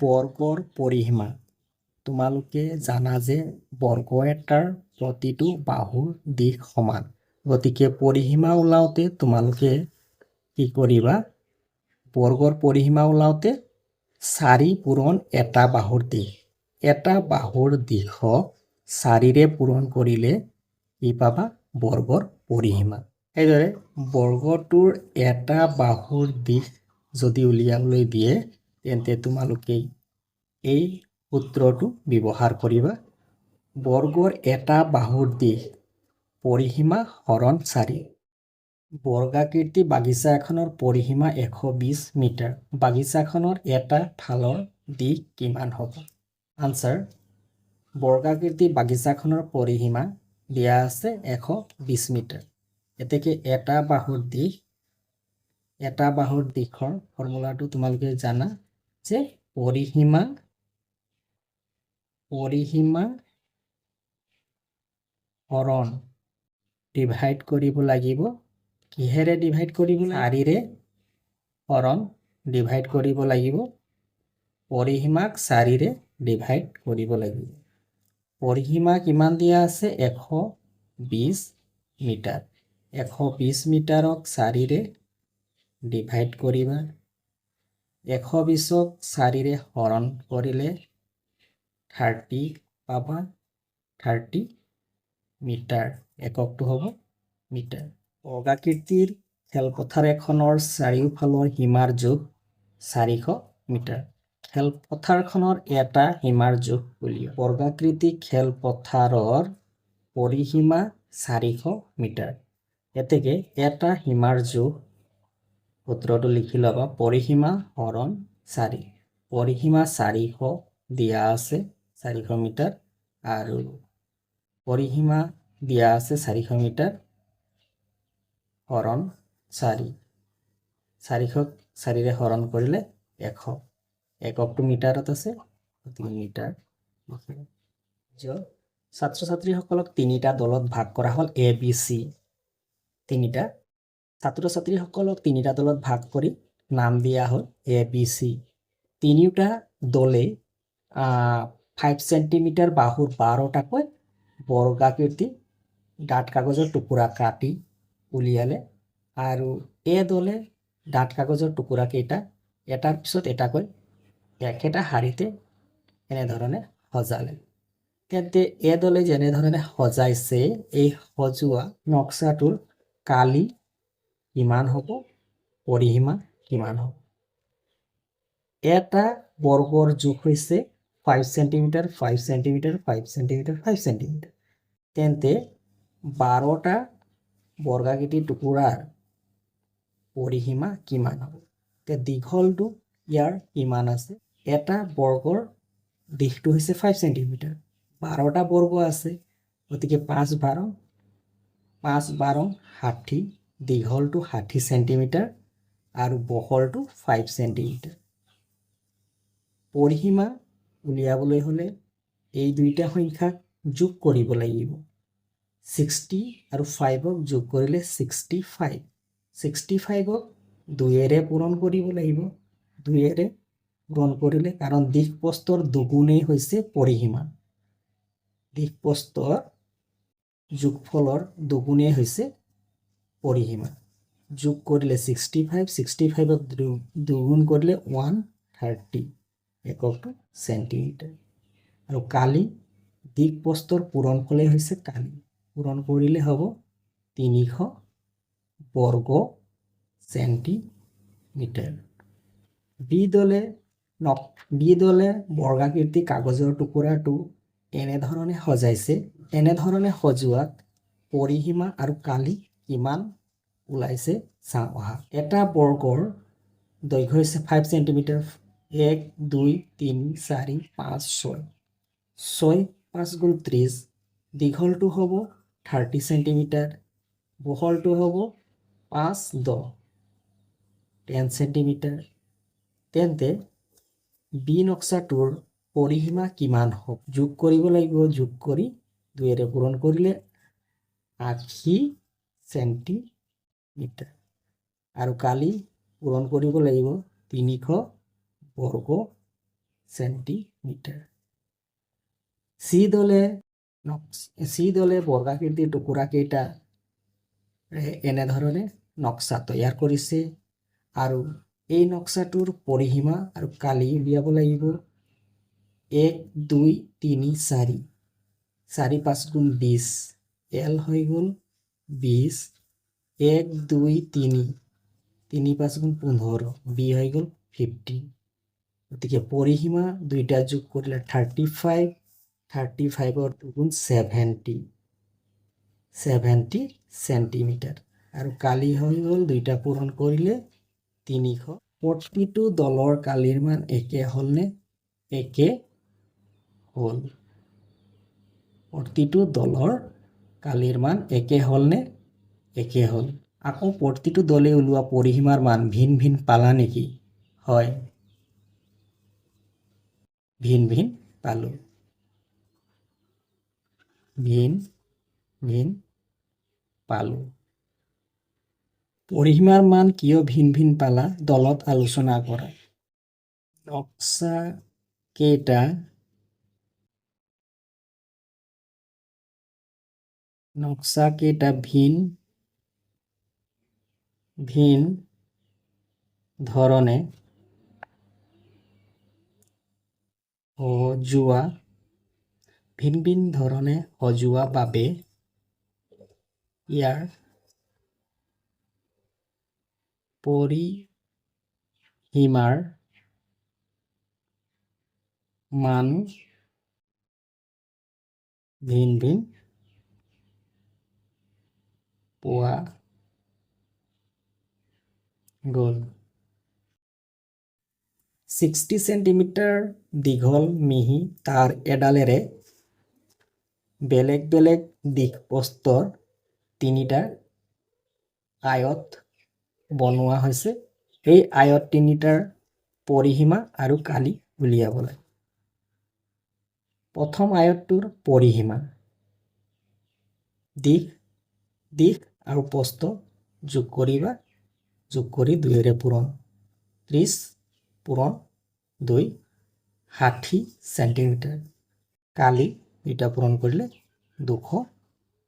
বৰ্গৰ পৰিসীমা। তোমালোকে জানা যে বৰ্গ এটাৰ প্ৰতিটো বাহুৰ দিশ সমান। গতিকে পৰিসীমা ওলাওঁতে তোমালোকে কি কৰিবা? বৰ্গৰ পৰিসীমা ওলাওঁতে 4 পূৰণ এটা বাহুৰ দিশ। এটা বাহুৰ দিশক 4ৰে পূৰণ কৰিলে কি পাবা? বৰ্গৰ পৰিসীমা। সেইদৰে বৰ্গটোৰ এটা বাহুৰ দিশ যদি উলিয়াবলৈ দিয়ে তেন্তে তোমালোকে এই সূত্ৰটো ব্যৱহাৰ কৰিবা। বৰ্গৰ এটা বাহুৰ দিশ পৰিসীমা হৰণ 4। বৰ্গাকৃতি বাগিচা এখনৰ পৰিসীমা 120 মিটাৰ। বাগিচাখনৰ এটা ঢালৰ দিশ কিমান হ'ব? আনচাৰ: বৰ্গাকৃতি বাগিচাখনৰ পৰিসীমা দিয়া আছে 120 মিটাৰ। এতেকে এটা বাহুৰ দিশৰ ফৰ্মুলাটো তোমালোকে জানা যে পৰিসীমা হৰণ ডিভাইড কৰিব লাগিব। কিহেৰে ডিভাইড কৰিব? 4ৰে হৰণ ডিভাইড কৰিব লাগিব। পৰিসীমাক 4ৰে ডিভাইড কৰিব লাগিব। পৰিসীমা কিমান দিয়া আছে? 120 মিটাৰ। 120 মিটাৰক 4ৰে ডিভাইড কৰিবা। 120ক 4ৰে হৰণ কৰিলে 30 পাবা। 30 মিটাৰ। এককটো হ'ব মিটাৰ। বৰ্গাকৃতিৰ খেলপথাৰ এখনৰ চাৰিওফালৰ সীমাৰ জোখ 400 মিটাৰ। খেলপথাৰখনৰ এটা সীমাৰ জোখ উলিওৱা। বৰ্গাকৃতি খেলপথাৰৰ পৰিসীমা 400 মিটাৰ। এতেকে এটা সীমাৰ জোখ সূত্ৰটো লিখি ল'বা। পৰিসীমা হৰণ 4। পৰিসীমা 400 দিয়া আছে 400 মিটাৰ আৰু পৰিসীমা দিয়া আছে 400 মিটাৰ হৰণ 4। 400ক 4ৰে হৰণ কৰিলে 100। এককটো মিটাৰত আছে, গতিকে মিটাৰ লিখিবা। ছাত্ৰ ছাত্ৰীসকলক 3টা দলত ভাগ কৰা হ'ল A, B, C। 3টা ছাত্ৰ ছাত্ৰীসকলক 3টা দলত ভাগ কৰি নাম দিয়া হ'ল A, B, C। 3টা দলে 5 চেণ্টিমিটাৰ বাহুৰ 12টাকৈ বৰ্গাকৃতি ডাঠ কাগজৰ টুকুৰা কাটি উলিয়ালে আৰু এ দলে ডাঠ কাগজৰ টুকুৰা কেইটা এটাৰ পিছত এটাকৈ একেটা শাৰীতে এনেধৰণে সজালে। তেন্তে এ দলে যেনেধৰণে সজাইছে এই সজোৱা নক্সাটোৰ কালি কিমান হ'ব? পৰিসীমা কিমান হ'ব? এটা বৰ্গৰ জোখ হৈছে 5 চেণ্টিমিটাৰ 5 চেণ্টিমিটাৰ 5 চেণ্টিমিটাৰ 5 চেণ্টিমিটাৰ। তেন্তে 12টা বৰ্গাকৃতি টুকুৰাৰ পৰিসীমা কিমান হ'ব? দীঘলটো ইয়াৰ কিমান আছে? এটা বৰ্গৰ দিশটো হৈছে 5 চেণ্টিমিটাৰ। 12টা বৰ্গ আছে, গতিকে 5 12 60। দীঘলটো 60 চেণ্টিমিটাৰ আৰু বহলটো 5 চেণ্টিমিটাৰ। পৰিসীমা উলিয়াবলৈ হ'লে এই দুইটা সংখ্যাক যোগ কৰিব লাগিব। 60 আৰু 5ক যোগ কৰিলে 65। 65ক 2ৰে পূৰণ কৰিব লাগিব। 2ৰে পূৰণ কৰিলে, কাৰণ দিশ প্ৰস্থৰ দুগুণেই হৈছে পৰিসীমা। দিশ প্ৰস্থৰ যোগফলৰ দুগুণেই হৈছে পৰিসীমা। যোগ কৰিলে 65, 65ক দুগুণ কৰিলে 130। এককটো চেণ্টিমিটাৰ। আৰু কালি দিশ প্ৰস্থৰ পূৰণফলেই হৈছে কালি। পূৰণ কৰিলে হ'ব 300 বৰ্গ চেণ্টিমিটাৰ। বি দলে বৰ্গাকৃতি কাগজৰ টুকুৰাটো এনেধৰণে সজাইছে। এনেধৰণে সজোৱাত পৰিসীমা আৰু কালি কিমান ওলাইছে চাওঁ আহা। এটা বৰ্গৰ দৈৰ্ঘ্য হৈছে 5 চেণ্টিমিটাৰ। 1 2 3 4 5 6। 6 5 গুণ 30। দীঘলটো হ'ব 30 চেণ্টিমিটাৰ। বহলটো হ'ব 5 10 চেণ্টিমিটাৰ। তেন্তে বি নক্সাটোৰ পৰিসীমা কিমান হ'ব? যোগ কৰিব লাগিব। যোগ কৰি 2ৰে পূৰণ কৰিলে 80 চেণ্টিমিটাৰ। আৰু কালি পূৰণ কৰিব লাগিব 300 বৰ্গ সেন্টিমিটাৰ। চি দলে বৰ্গাকৃতিৰ টুকুৰাকেইটা এনেধৰণে নক্সা তৈয়াৰ কৰিছে আৰু এই নক্সাটোৰ পৰিসীমা আৰু কালি উলিয়াব লাগিব। 1 2 3 4 4 5 গুণ 20 এল হৈ গ'ল 20 1 2 3 3 5 গুণ 15 বি হৈ গ'ল 50। গতিকে পৰিসীমা দুইটা যোগ কৰিলে 35 35ৰ 2 গুণ 70 সেন্টিমিটাৰ আৰু কালি হৈ গ'ল দুইটা পূৰণ কৰিলে 300। প্ৰতিটো দলৰ কালিৰ মান একে হ'লনে? একে হ'ল। প্ৰতিটো দলৰ কালিৰ মান একে হ'লনে? একে হ'ল। আকৌ প্ৰতিটো দলে ওলোৱা পৰিসীমাৰ মান ভিন ভিন পালা নেকি? হয়, ভিন ভিন পালো। ভিন ভিন পালো। পৰিসীমাৰ মান কিয় ভিন ভিন পালা দলত আলোচনা কৰা। নক্সা কেইটা ভিন ভিন ধৰণে সজোৱা বাবে ইয়াৰ পৰিসীমাৰ মান ভিন ভিন পোৱা গ'ল। 60 সেন্টিমিটাৰ দীঘল মিহি তাঁৰ এডালেৰে বেলেগ বেলেগ দিশপ্ৰস্থৰ তিনিটা আয়ত বনোৱা হৈছে। এই আয়ত তিনিটাৰ পৰিসীমা আৰু কালি উলিয়াব লাগে। প্ৰথম আয়তটোৰ পৰিসীমা দিশ আৰু প্ৰস্থ যোগ কৰিবা, যোগ কৰি 2ৰে পূৰণ 30 পূৰণ 2 60 সেন্টিমিটাৰ। কালি দুইটা পূৰণ কৰিলে 200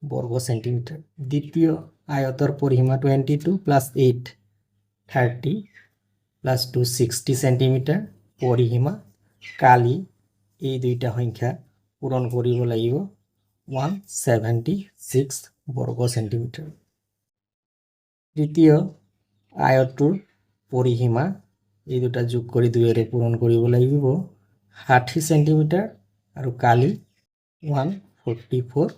বৰ্গ সেন্টিমিটাৰ। দ্বিতীয় আয়তৰ পৰিসীমা 22 + 8 30 + 2 60 সেন্টিমিটাৰ। পৰিসীমা কালি এই দুইটা সংখ্যা পূৰণ কৰিব লাগিব 176 বৰ্গ সেন্টিমিটাৰ। তৃতীয় আয়তটোৰ পৰিসীমা এই দুটা যোগ কৰি 2ৰে পূৰণ কৰিব লাগিব 60 সেন্টিমিটাৰ আৰু কালি 144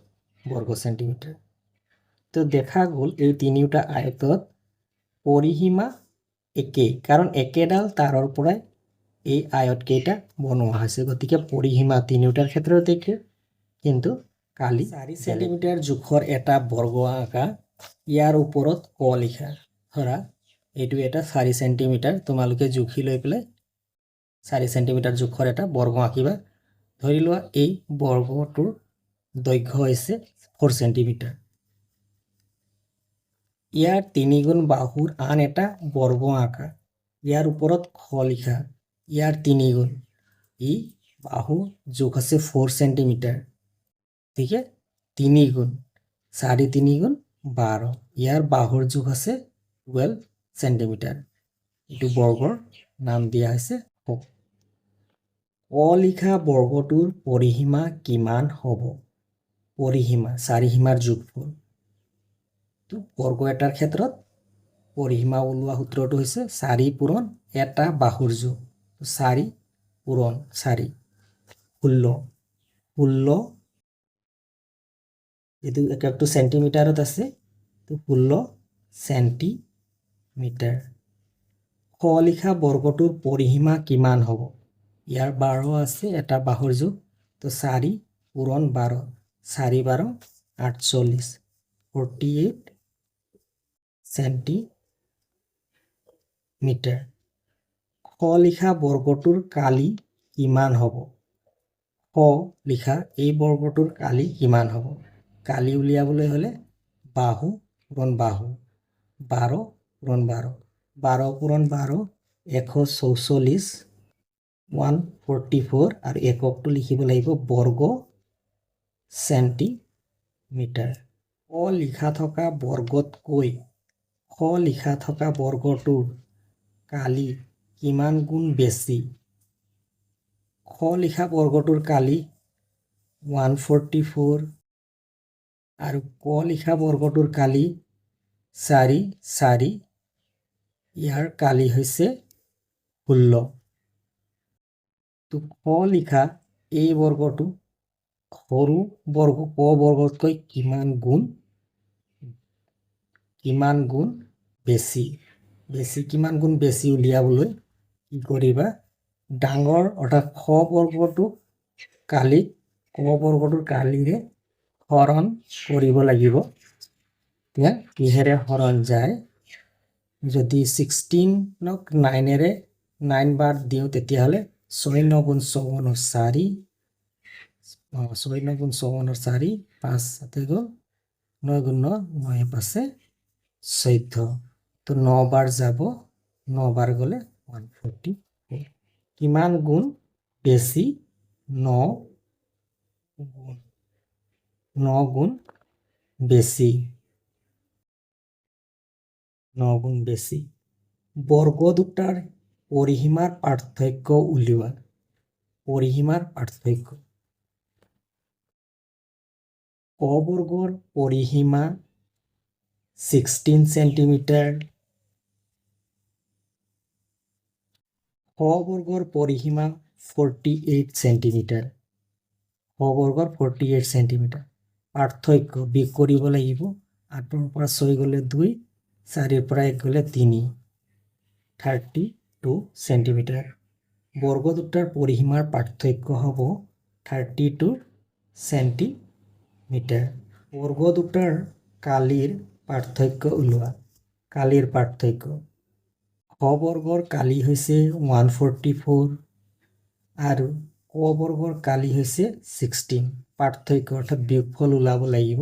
বৰ্গ সেন্টিমিটাৰ। তো দেখা গ'ল এই তিনিওটা আয়তত পৰিসীমা একেই, কাৰণ একেডাল তাঁৰৰ পৰাই এই আয়তকেইটা বনোৱা হৈছে। গতিকে পৰিসীমা তিনিওটাৰ ক্ষেত্ৰত একে, কিন্তু কালি 4 সেন্টিমিটাৰ জোখৰ এটা বৰ্গ আঁকা, ইয়াৰ ওপৰত ক লিখা। ধৰা এইটো এটা 4 সেন্টিমিটাৰ, তোমালোকে জুখি লৈ পেলাই 4 সেন্টিমিটাৰ জোখৰ এটা বৰ্গ আঁকিবা। ধৰি লোৱা এই বৰ্গটোৰ দৈৰ্ঘ্য হৈছে 4 সেন্টিমিটাৰ। ইয়াৰ 3 গুণ বাহুৰ আন এটা বৰ্গ আঁকা, ইয়াৰ ওপৰত খ লিখা। ইয়াৰ 3 গুণ, ই বাহু জোখ আছে 4 সেন্টিমিটাৰ, ঠিক আছে 3 গুণ 4 3 গুণ 12, ইয়াৰ বাহুৰ জোখ আছে 12 সেন্টিমিটাৰ। এইটো বৰ্গৰ নাম দিয়া হৈছে ক। লিখা বৰ্গটোৰ পৰিসীমা কিমান হ'ব? পৰিসীমা 4 সীমাৰ যোগফল। বৰ্গ এটাৰ ক্ষেত্ৰত পৰিসীমা ওলোৱা সূত্ৰটো হৈছে 4 পূৰণ এটা বাহুৰ জোখ। 4 পূৰণ 4 16 এইটো এককটো সেন্টিমিটাৰত আছে, তো 16 সেন্টিমিটাৰ। খ লিখা বৰ্গটোৰ পৰিসীমা কিমান হ'ব? ইয়াৰ 12 আছে, এটা বাহুৰ জোখ, তো 4 পূৰণ 12 4 12 48 48 সেন্টিমিটাৰ। খ লিখা বৰ্গটোৰ কালি কিমান হ'ব? খ লিখা এই বৰ্গটোৰ কালি কিমান হ'ব? কালি উলিয়াবলৈ হ'লে বাহু পূৰণ বাহু 12 পূৰণ 12 12 পূৰণ 12 144 144 আৰু এককটো লিখিব লাগিব বৰ্গ চেণ্টিমিটাৰ। লিখা থকা বৰ্গতকৈ লিখা থকা বৰ্গটোৰ কালি কিমান গুণ বেছি? লিখা বৰ্গটোৰ কালি 144 আৰু লিখা বৰ্গটোৰ কালি 4 ইয়াৰ কালি হৈছে 16। তো লিখা এই বৰ্গটো সৰু বৰ্গ বৰ্গতকৈ কিমান গুণ বেছি? কিমান গুণ বেছি উলিয়াবলৈ কি কৰিবা? ডাঙৰ অৰ্থাৎ বৰ্গটো কালি বৰ্গটোৰ কালিৰে হৰণ কৰিব লাগিব। এতিয়া কিহেৰে হৰণ যায়? যদি 16ক 9ৰে 9 বাৰ দিওঁ তেতিয়াহ'লে 6 9 গুণ 54 4 6 9 গুণ 54 4 5 7 গ'ল 9 গুণ 9 9 5 14। তো 9 বাৰ যাব 9 বাৰ গ'লে 144। কিমান গুণ বেছি? 9 গুণ বেছি। 9 গুণ বেছি। বৰ্গ দুটাৰ পৰিসীমাৰ পাৰ্থক্য উলিওৱা। পৰিসীমাৰ পাৰ্থক্য। বৰ্গৰ পৰিসীমা 16 চেণ্টিমিটাৰ। বৰ্গৰ পৰিসীমা 48 চেণ্টিমিটাৰ। বৰ্গৰ 48 চেণ্টিমিটাৰ। পাৰ্থক্য বিয়োগ কৰিব লাগিব। 8ৰ পৰা 6 গ'লে 2, 4ৰ পৰা 1 গ'লে 3, 32 চেণ্টিমিটাৰ। বৰ্গ দুটাৰ পৰিসীমাৰ পাৰ্থক্য হ'ব 32 চেণ্টিমিটাৰ। বৰ্গ দুটাৰ কালিৰ পাৰ্থক্য ওলোৱা। কালিৰ পাৰ্থক্য। বৰ্গৰ কালি হৈছে 144 আৰু বৰ্গৰ কালি হৈছে 16। পাৰ্থক্য অৰ্থাৎ বিয়োগফল ওলাব লাগিব।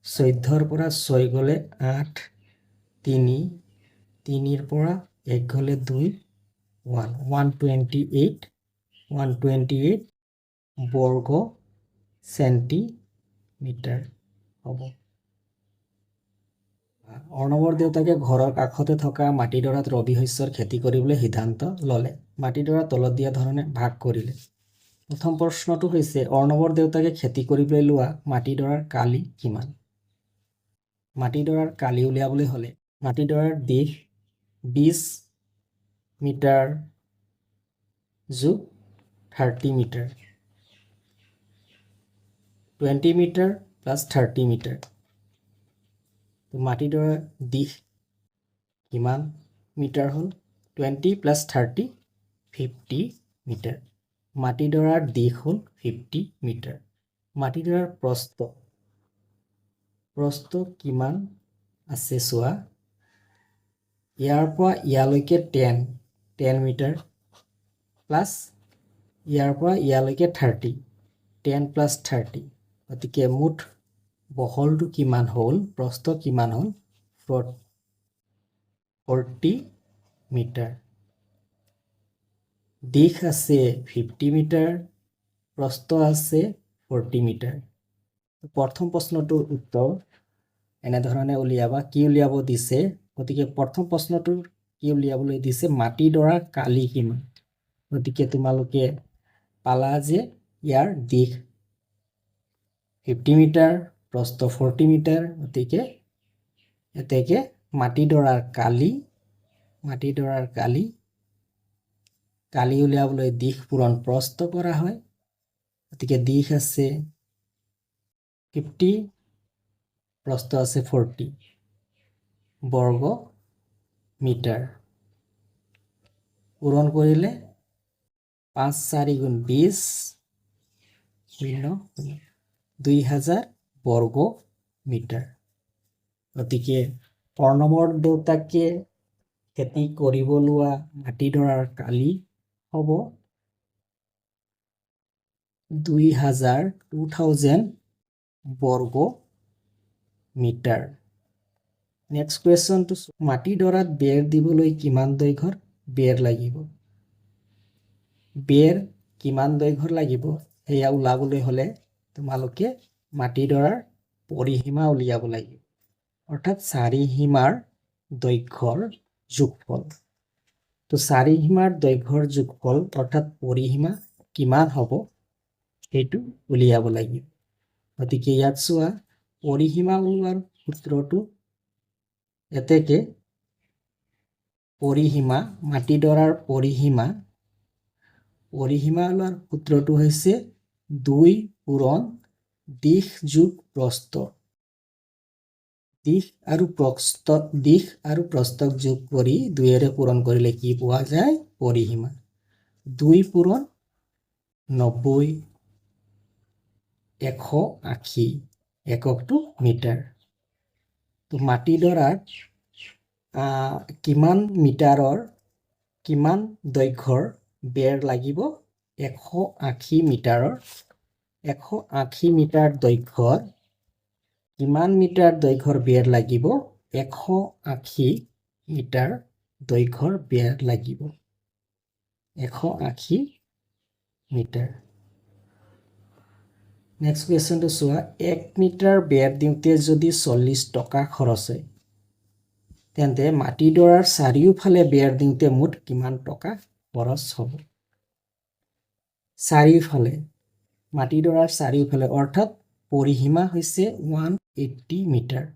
14ৰ পৰা 6 গ'লে 8, 3, 3ৰ পৰা 1 গ'লে 2, 128 বৰ্গ চেণ্টিমিটাৰ হ'ব। অৰ্ণৱৰ দেউতাকে ঘৰৰ কাষতে থকা মাটিডৰাত ৰবি শস্যৰ খেতি কৰিবলৈ সিদ্ধান্ত ল'লে। মাটিডৰা তলত দিয়া ধৰণে ভাগ কৰিলে। প্ৰথম প্ৰশ্নটো হৈছে অৰ্ণৱৰ দেউতাকে খেতি কৰিবলৈ লোৱা মাটিডৰাৰ কালি কিমান? মাটিডৰাৰ কালি উলিয়াবলৈ হ'লে মাটিডৰাৰ দিশ 20 মিটাৰ যোগ 30 মিটাৰ 20 মিটাৰ প্লাছ 30 মিটাৰ। মাটিডৰাৰ দিশ কিমান মিটাৰ হ'ল? 20 প্লাছ 30 50 মিটাৰ। মাটিডৰাৰ দিশ হ'ল 50 মিটাৰ। মাটিডৰাৰ প্ৰস্থ কিমান আছে চোৱা। ইয়াৰ পৰা ইয়ালৈকে 10 মিটাৰ প্লাছ ইয়াৰ পৰা ইয়ালৈকে 30 10 প্লাছ 30। গতিকে মুঠ বহলটো কিমান হ'ল? প্ৰস্থ কিমান হ'ল? 40 মিটাৰ। দিশ আছে 50 মিটাৰ, প্ৰস্থ আছে 40 মিটাৰ। প্ৰথম প্ৰশ্নটোৰ উত্তৰ এনেধৰণে উলিয়াবা। কি উলিয়াব দিছে? গতিকে প্ৰথম প্ৰশ্নটোৰ কি উলিয়াবলৈ দিছে? মাটিডৰাৰ কালি কিমান? গতিকে তোমালোকে পালা যে ইয়াৰ দিশ 50 মিটাৰ, প্ৰস্থ 40 মিটাৰ। গতিকে এতেকে মাটিডৰাৰ কালি উলিয়াবলৈ দিশ পূৰণ প্ৰস্থ কৰা হয়। গতিকে দিশ আছে 50, প্ৰস্থ আছে 40 বৰ্গ মিটাৰ। পূৰণ কৰিলে 5 4 গুণ 20 2000 বৰ্গ মিটাৰ। গতিকে অৰ্ণৱৰ দেউতাকে খেতি কৰিব লোৱা মাটিডৰাৰ কালি হ'ব 2000 বৰ্গ মিটাৰ। নেক্সট কুৱেশ্যনটো মাটিডৰাত বেৰ দিবলৈ কিমান দৈৰ্ঘ্যৰ বেৰ লাগিব? বেৰ কিমান দৈৰ্ঘ্যৰ লাগিব সেয়া ওলাবলৈ হ'লে তোমালোকে মাটিডৰাৰ পৰিসীমা উলিয়াব লাগিব, অৰ্থাৎ চাৰিসীমাৰ দৈৰ্ঘ্যৰ যোগফল। তো চাৰিসীমাৰ দৈৰ্ঘ্যৰ যোগফল অৰ্থাৎ পৰিসীমা কিমান হ'ব সেইটো উলিয়াব লাগিব। গতিকে ইয়াত চোৱা পৰিসীমা উলিওৱাৰ সূত্ৰটো এতেকে পৰিসীমা মাটিডৰাৰ পৰিসীমা উলিওৱাৰ সূত্ৰটো হৈছে 2 পূৰণ দিশ যোগ প্ৰস্থ। দিশ আৰু প্ৰস্থক যোগ কৰি 2ৰে পূৰণ কৰিলে কি পোৱা যায়? পৰিসীমা। 2 পূৰণ 90, 180 এককটো মিটাৰ। তো মাটিডৰাৰ কিমান দৈৰ্ঘ্যৰ বেৰ লাগিব? 180 মিটাৰৰ 180 মিটাৰ দৈৰ্ঘ্যৰ কিমান মিটাৰ দৈৰ্ঘ্যৰ বেৰ লাগিব? 180 মিটাৰ দৈৰ্ঘ্যৰ বেৰ লাগিব। 180 মিটাৰ। নেক্সট কুৱেশ্যনটো চোৱা, 1 মিটাৰ বেৰ দিওঁতে যদি 40 টকা খৰচ হয় তেন্তে মাটিডৰাৰ চাৰিওফালে বেৰ দিওঁতে মুঠ কিমান টকা খৰচ হ'ব? চাৰিওফালে, মাটিডৰাৰ চাৰিওফালে অৰ্থাৎ পৰিসীমা হৈছে 180 মিটাৰ।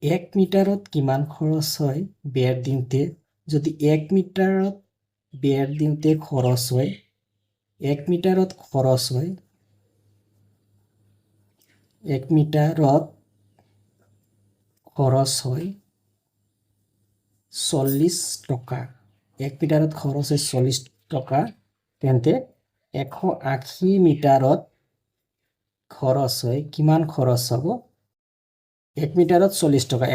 1 মিটাৰত কিমান খৰচ হয় বেৰ দিওঁতে? যদি 1 মিটাৰত বেৰ দিওঁতে খৰচ হয় 1 মিটাৰত খৰচ হয় 1 মিটাৰত খৰচ হয় 40 টকা। 1 মিটাৰত খৰচ হয় 40 টকা, তেন্তে 180 মিটাৰত খৰচ হয় কিমান খৰচ হ'ব? 1 মিটাৰত 40 টকা,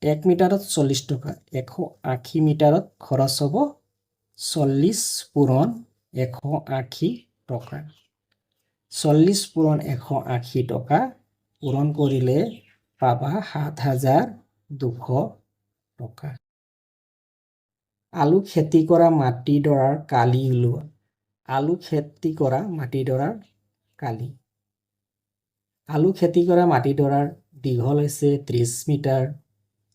1 মিটাৰত 40 টকা, 180 মিটাৰত খৰচ হ'ব 40 পূৰণ 180 টকা। 40 পূৰণ 180 টকা পূৰণ কৰিলে পাবা 7,200 টকা। আলু খেতি কৰা মাটিডৰাৰ কালি উলিওৱা। আলু খেতি কৰা মাটিডৰাৰ কালি। আলু খেতি কৰা মাটিডৰাৰ দীঘল হৈছে 30 মিটাৰ,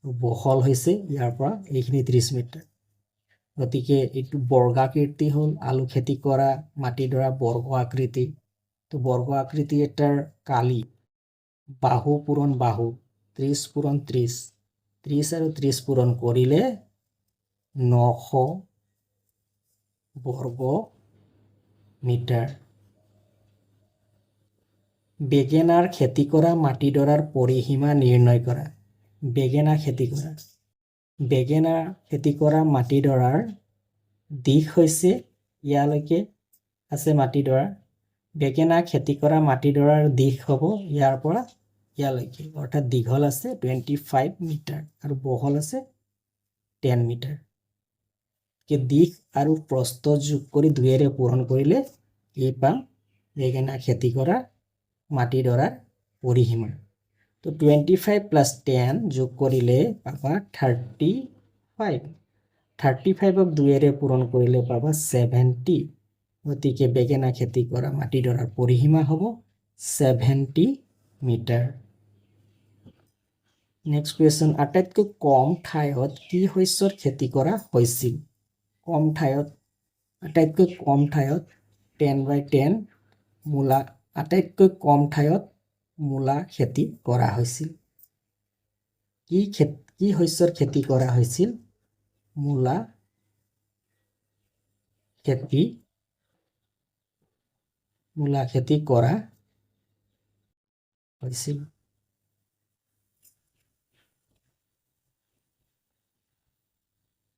বহল হৈছে ইয়াৰ পৰা এইখিনি 30 মিটাৰ। গতিকে এইটো বৰ্গাকৃতি হ'ল আলু খেতি কৰা মাটিডৰা বৰ্গ আকৃতি। তো বৰ্গ আকৃতি এটাৰ কালি বাহু পূৰণ বাহু 30 পূৰণ 30, 30 আৰু 30 পূৰণ কৰিলে 900 বৰ্গ মিটাৰ। বেঙেনাৰ খেতি কৰা মাটিডৰাৰ পৰিসীমা নিৰ্ণয় কৰা। বেঙেনা খেতি কৰা মাটিডৰাৰ দিশ হৈছে ইয়ালৈকে আছে মাটিডৰা। বেঙেনা খেতি কৰা মাটিডৰাৰ দিশ হ'ব ইয়াৰ পৰা ইয়ালৈকে, অৰ্থাৎ দীঘল আছে 25 মিটাৰ আৰু বহল আছে 10 মিটাৰ। দিশ আৰু প্ৰস্থ যোগ কৰি 2ৰে পূৰণ কৰিলে এই পাম বেঙেনা খেতি কৰা মাটিডৰাৰ পৰিসীমা। তো 25 + 10 যোগ কৰিলে পাবা 35। 35ক 2ৰে পূৰণ কৰিলে পাবা 70। গতিকে বেঙেনা খেতি কৰা মাটিডৰাৰ পৰিসীমা হ'ব 70 মিটাৰ। নেক্সট কুৱেশ্যন, আটাইতকৈ কম ঠাইত কি শস্যৰ খেতি কৰা হৈছিল? আটাইতকৈ কম ঠাইত 10/10 মূলা। আটাইতকৈ কম ঠাইত মূলা খেতি কৰা হৈছিল। কি শস্যৰ খেতি কৰা হৈছিল? মূলা খেতি কৰা হৈছিল।